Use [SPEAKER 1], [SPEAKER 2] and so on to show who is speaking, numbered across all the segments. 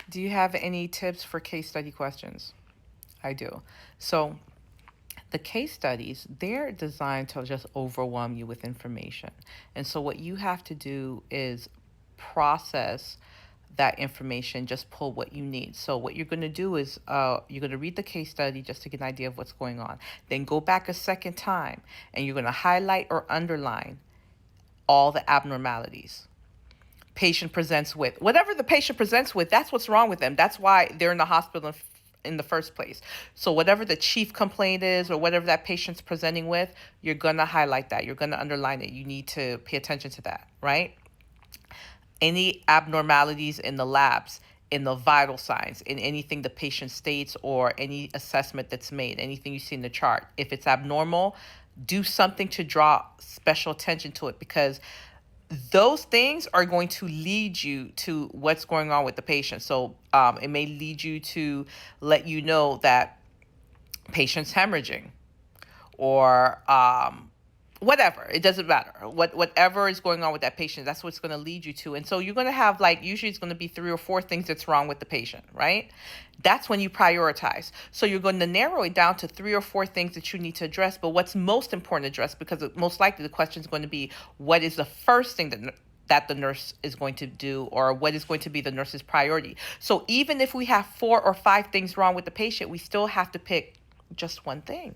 [SPEAKER 1] Do you have any tips for case study questions? I do. So, the case studies, they're designed to just overwhelm you with information. And so, what you have to do is process that information, just pull what you need. So, what you're going to do is you're going to read the case study just to get an idea of what's going on. Then go back a second time and you're going to highlight or underline all the abnormalities patient presents with. Whatever the patient presents with, that's what's wrong with them. That's why they're in the hospital in the first place. So whatever the chief complaint is or whatever that patient's presenting with, you're going to highlight that. You're going to underline it. You need to pay attention to that, right? Any abnormalities in the labs, in the vital signs, in anything the patient states or any assessment that's made, anything you see in the chart. If it's abnormal, do something to draw special attention to it because those things are going to lead you to what's going on with the patient. So it may lead you to let you know that patient's hemorrhaging or whatever. It doesn't matter. Whatever is going on with that patient, that's what's going to lead you to. And so you're going to have like usually it's going to be 3 or 4 things that's wrong with the patient, right? That's when you prioritize. So you're going to narrow it down to 3 or 4 things that you need to address. But what's most important to address, because most likely the question is going to be, what is the first thing that the nurse is going to do, or what is going to be the nurse's priority? So even if we have 4 or 5 things wrong with the patient, we still have to pick just one thing.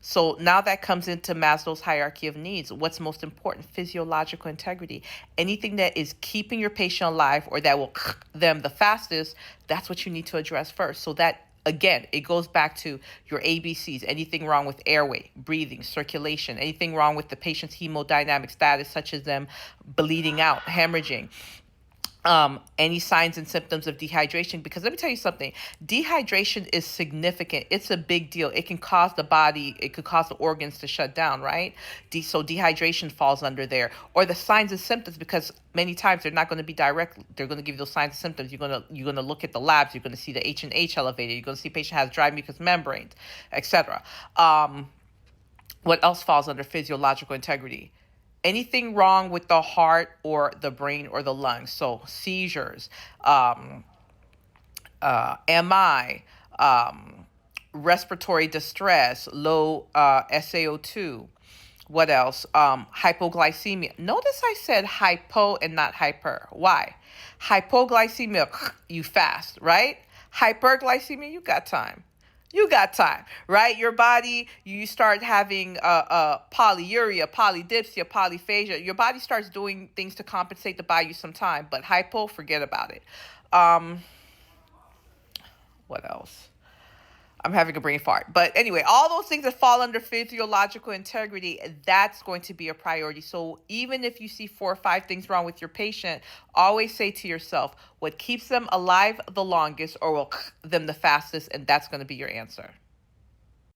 [SPEAKER 1] So now that comes into Maslow's hierarchy of needs. What's most important? Physiological integrity. Anything that is keeping your patient alive or that will them the fastest, that's what you need to address first. So that, again, it goes back to your ABCs. Anything wrong with airway, breathing, circulation, anything wrong with the patient's hemodynamic status, such as them bleeding out, hemorrhaging, any signs and symptoms of dehydration. Because let me tell you something, dehydration is significant. It's a big deal. It can cause the body, it could cause the organs to shut down, right? So dehydration falls under there. Or the signs and symptoms, because many times they're not going to be direct. They're going to give you those signs and symptoms. You're going to look at the labs. You're going to see the H&H elevated. You're going to see patient has dry mucous membranes, etc. What else falls under physiological integrity? Anything wrong with the heart or the brain or the lungs. So seizures, MI, respiratory distress, low SaO2. What else? Hypoglycemia. Notice I said hypo and not hyper. Why? Hypoglycemia, you fast, right? Hyperglycemia, you got time. You got time, right? Your body, you start having polyuria, polydipsia, polyphagia. Your body starts doing things to compensate to buy you some time. But hypo, forget about it. Um, what else? I'm having a brain fart. But anyway, all those things that fall under physiological integrity, that's going to be a priority. So even if you see 4 or 5 things wrong with your patient, always say to yourself, what keeps them alive the longest or will them the fastest, and that's going to be your answer.